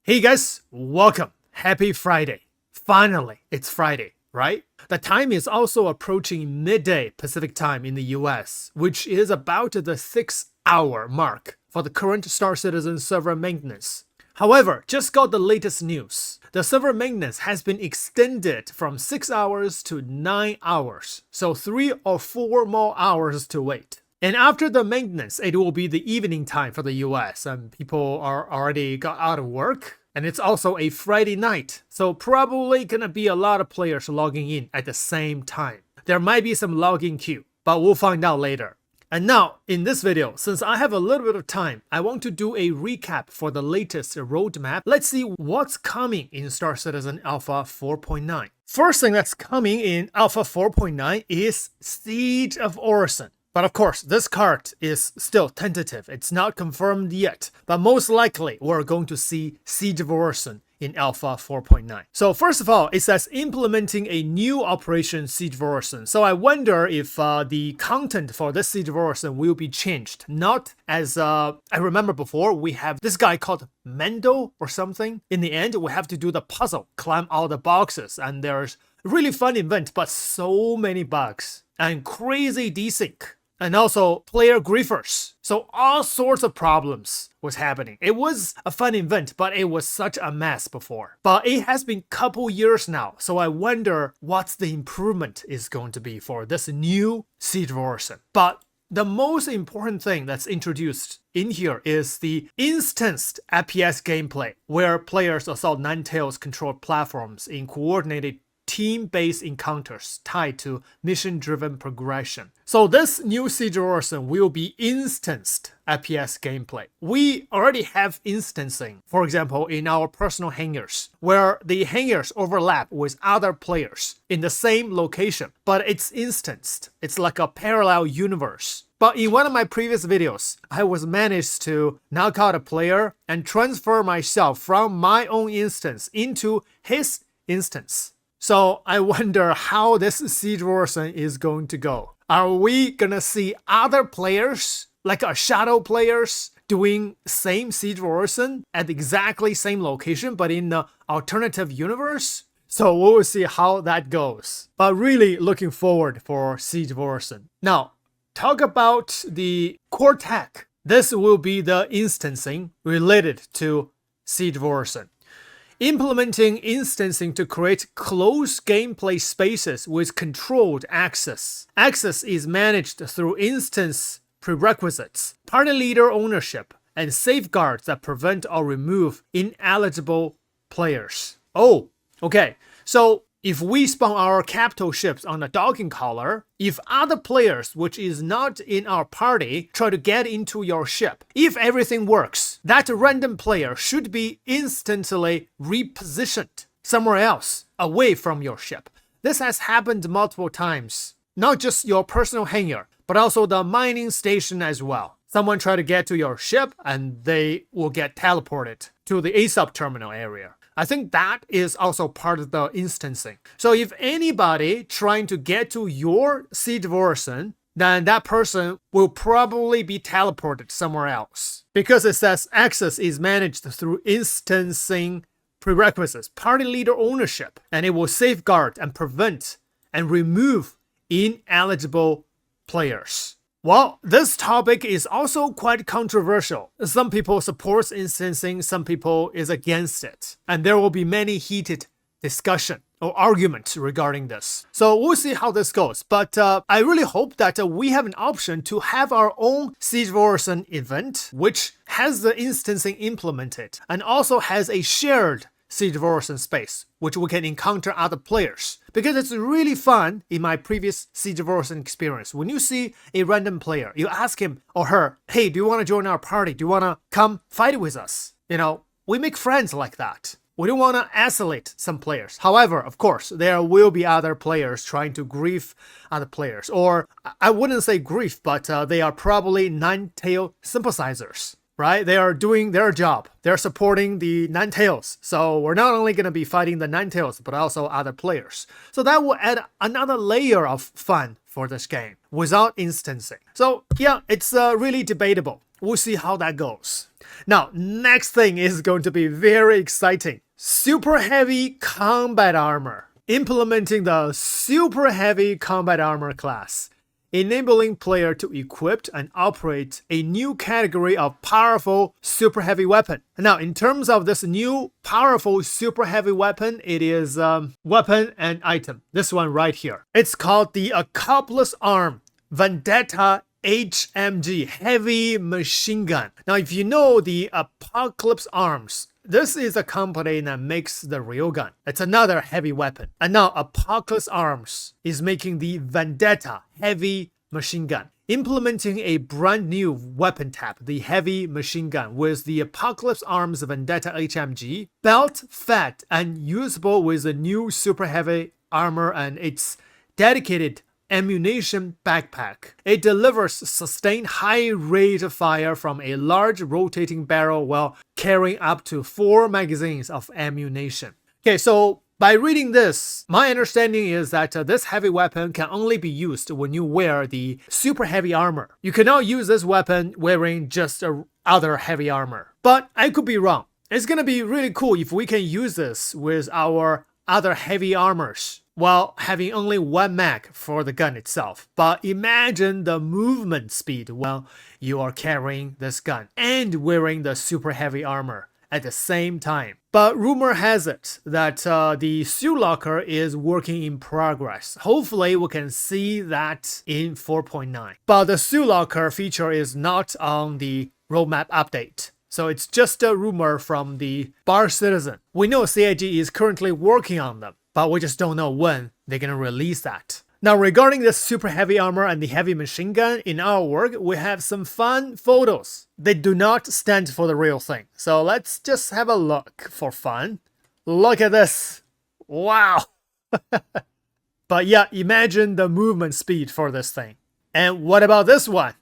Hey guys, welcome. Happy Friday. Finally, it's Friday, right? The time is also approaching midday Pacific time in the US, which is about the 6-hour mark for the current Star Citizen server maintenance. However, just got the latest news. The server maintenance has been extended from 6 hours to 9 hours, so 3 or 4 more hours to wait. And after the maintenance, it will be the evening time for the US, and people are already got out of work. And it's also a Friday night, so probably gonna be a lot of players logging in at the same time. There might be some login queue, but we'll find out later. And now, in this video, since I have a little bit of time, I want to do a recap for the latest roadmap. Let's see what's coming in Star Citizen Alpha 4.9. First thing that's coming in Alpha 4.9 is Siege of Orison. But of course, this card is still tentative. It's not confirmed yet. But most likely, we're going to see Siege of Orison in Alpha 4.9. So first of all, it says implementing a new operation Siege of Orison. So I wonder if the content for this Siege of Orison will be changed. Not as, I remember before, we have this guy called Mendo or something. In the end, we have to do the puzzle, climb all the boxes. And there's a really fun event, but so many bugs. And crazy desync. And also player griefers. So all sorts of problems was happening. It was a fun event, but it was such a mess before. But it has been couple years now, so I wonder what's the improvement is going to be for this new Siege of Orison. But the most important thing that's introduced in here is the instanced FPS gameplay, where players assault Ninetales controlled platforms in coordinated team-based encounters tied to mission-driven progression. So this new Siege of Orison will be instanced FPS gameplay. We already have instancing, for example, in our personal hangars, where the hangars overlap with other players in the same location, but it's instanced. It's like a parallel universe. But in one of my previous videos, I was managed to knock out a player and transfer myself from my own instance into his instance. So I wonder how this Siege of Orison is going to go. Are we gonna see other players, like shadow players, doing same Siege of Orison at exactly same location, but in the alternative universe? So we'll see how that goes. But really looking forward for Siege of Orison. Now, talk about the core tech. This will be the instancing related to Siege of Orison. Implementing instancing to create closed gameplay spaces with controlled access. Access is managed through instance prerequisites, party leader ownership, and safeguards that prevent or remove ineligible players. Oh, okay. So if we spawn our capital ships on a docking collar, if other players, which is not in our party, try to get into your ship, if everything works, that random player should be instantly repositioned somewhere else, away from your ship. This has happened multiple times. Not just your personal hangar, but also the mining station as well. Someone try to get to your ship, and they will get teleported to the ASUP terminal area. I think that is also part of the instancing. So if anybody trying to get to your Siege of Orison, then that person will probably be teleported somewhere else. Because it says access is managed through instancing prerequisites, party leader ownership, and it will safeguard and prevent and remove ineligible players. Well, this topic is also quite controversial. Some people support instancing, some people is against it. And there will be many heated discussion or arguments regarding this. So we'll see how this goes. But I really hope that we have an option to have our own Siege of Orison event, which has the instancing implemented and also has a shared Siege of Orison space, which we can encounter other players. Because it's really fun in my previous Siege of Orison experience. When you see a random player, you ask him or her, hey, do you want to join our party? Do you want to come fight with us? You know, we make friends like that. We don't want to isolate some players. However, of course, there will be other players trying to grief other players. Or I wouldn't say grief, but they are probably Ninetale sympathizers. Right? They are doing their job. They're supporting the Ninetales. So we're not only going to be fighting the Ninetales, but also other players. So that will add another layer of fun for this game without instancing. So yeah, it's really debatable. We'll see how that goes. Now, next thing is going to be very exciting. Super heavy combat armor. Implementing the super heavy combat armor class, enabling player to equip and operate a new category of powerful super heavy weapon. Now, in terms of this new powerful super heavy weapon, it is weapon and item. This one right here. It's called the Accomplice Arm Vendetta HMG Heavy Machine Gun. Now, if you know the Apocalypse Arms, this is a company that makes the real gun. It's another heavy weapon. And now Apocalypse Arms is making the Vendetta Heavy Machine Gun, implementing a brand new weapon type, the Heavy Machine Gun, with the Apocalypse Arms Vendetta HMG, belt fed and usable with the new super heavy armor and its dedicated ammunition backpack. It delivers sustained high rate of fire from a large rotating barrel while carrying up to 4 magazines of ammunition. Okay, so by reading this, my understanding is that this heavy weapon can only be used when you wear the super heavy armor. You cannot use this weapon wearing just other heavy armor. But I could be wrong. It's gonna be really cool if we can use this with our other heavy armors, while having only one mag for the gun itself. But imagine the movement speed while you are carrying this gun and wearing the super heavy armor at the same time. But rumor has it that the suit locker is working in progress. Hopefully we can see that in 4.9. But the suit locker feature is not on the roadmap update. So it's just a rumor from the Bar Citizen. We know CIG is currently working on them, but we just don't know when they're gonna release that. Now, regarding the super heavy armor and the heavy machine gun, in our work, we have some fun photos. They do not stand for the real thing. So let's just have a look for fun. Look at this. Wow. But yeah, imagine the movement speed for this thing. And what about this one?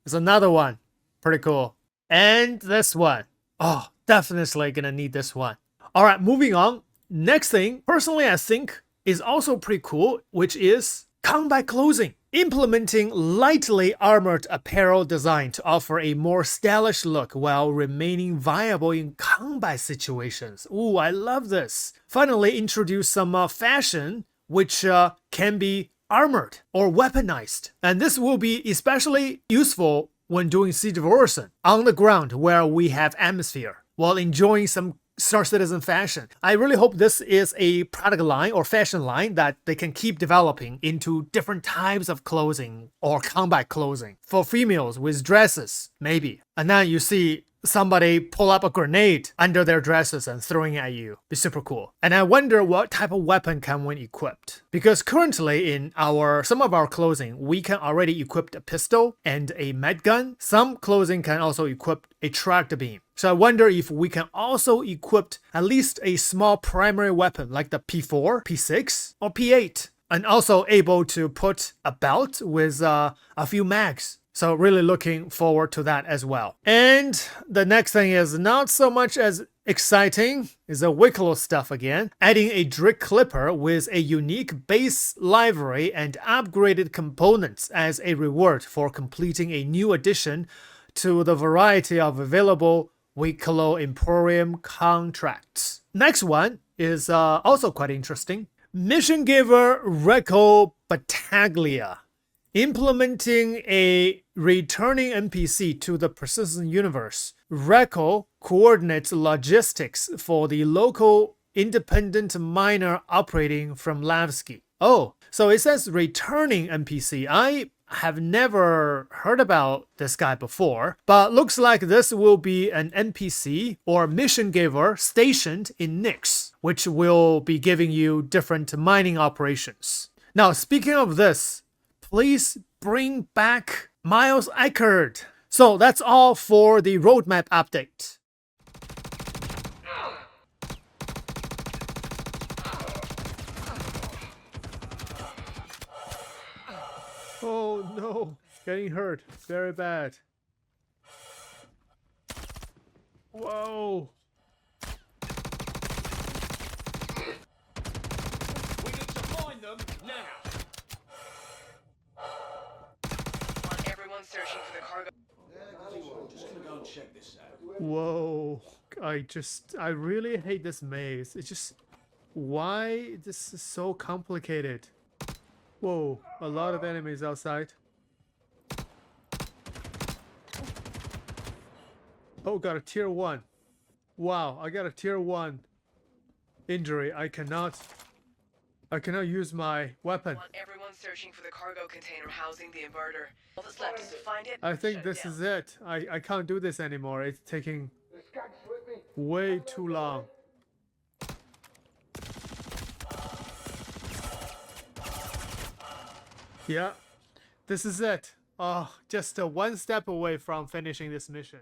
There's another one. Pretty cool. And this one. Oh, definitely gonna need this one. All right, moving on. Next thing, personally, I think is also pretty cool, which is combat clothing. Implementing lightly armored apparel design to offer a more stylish look while remaining viable in combat situations. Ooh, I love this. Finally, introduce some fashion which can be armored or weaponized. And this will be especially useful when doing Siege of Orison on the ground where we have atmosphere while enjoying some Star Citizen fashion. I really hope this is a product line or fashion line that they can keep developing into different types of clothing or combat clothing. For females with dresses, maybe. And then you see somebody pull up a grenade under their dresses and throwing it at you. Be super cool. And I wonder what type of weapon can one equipped. Because currently in some of our clothing, we can already equip a pistol and a med gun. Some clothing can also equip a tractor beam. So I wonder if we can also equip at least a small primary weapon like the P4, P6, or P8. And also able to put a belt with a few mags. So really looking forward to that as well. And the next thing is not so much as exciting, is the Wicklow stuff again. Adding a Drick Clipper with a unique base livery and upgraded components as a reward for completing a new addition to the variety of available Wicklow Emporium contracts. Next one is also quite interesting. Mission Giver Reco Battaglia. Implementing a returning NPC to the persistent universe. Reco coordinates logistics for the local independent miner operating from Lavsky. Oh, so it says returning NPC. I have never heard about this guy before, but looks like this will be an NPC or mission giver stationed in Nyx, which will be giving you different mining operations. Now, speaking of this, please bring back Miles Eckert. So that's all for the roadmap update. Oh no, getting hurt. Very bad. Whoa. We need to find them now. Want everyone searching for the cargo. Just gonna go and check this out. I really hate this maze. It's just, why this is so complicated? Whoa, a lot of enemies outside. Oh, got a tier 1. Wow, I got a tier 1 injury. I cannot use my weapon. Want everyone searching for the cargo container housing the inverter. All that's left is to find it. I think shut this down. is it. I can't do this anymore. It's taking way too long. Yeah, this is it. Oh, just one step away from finishing this mission.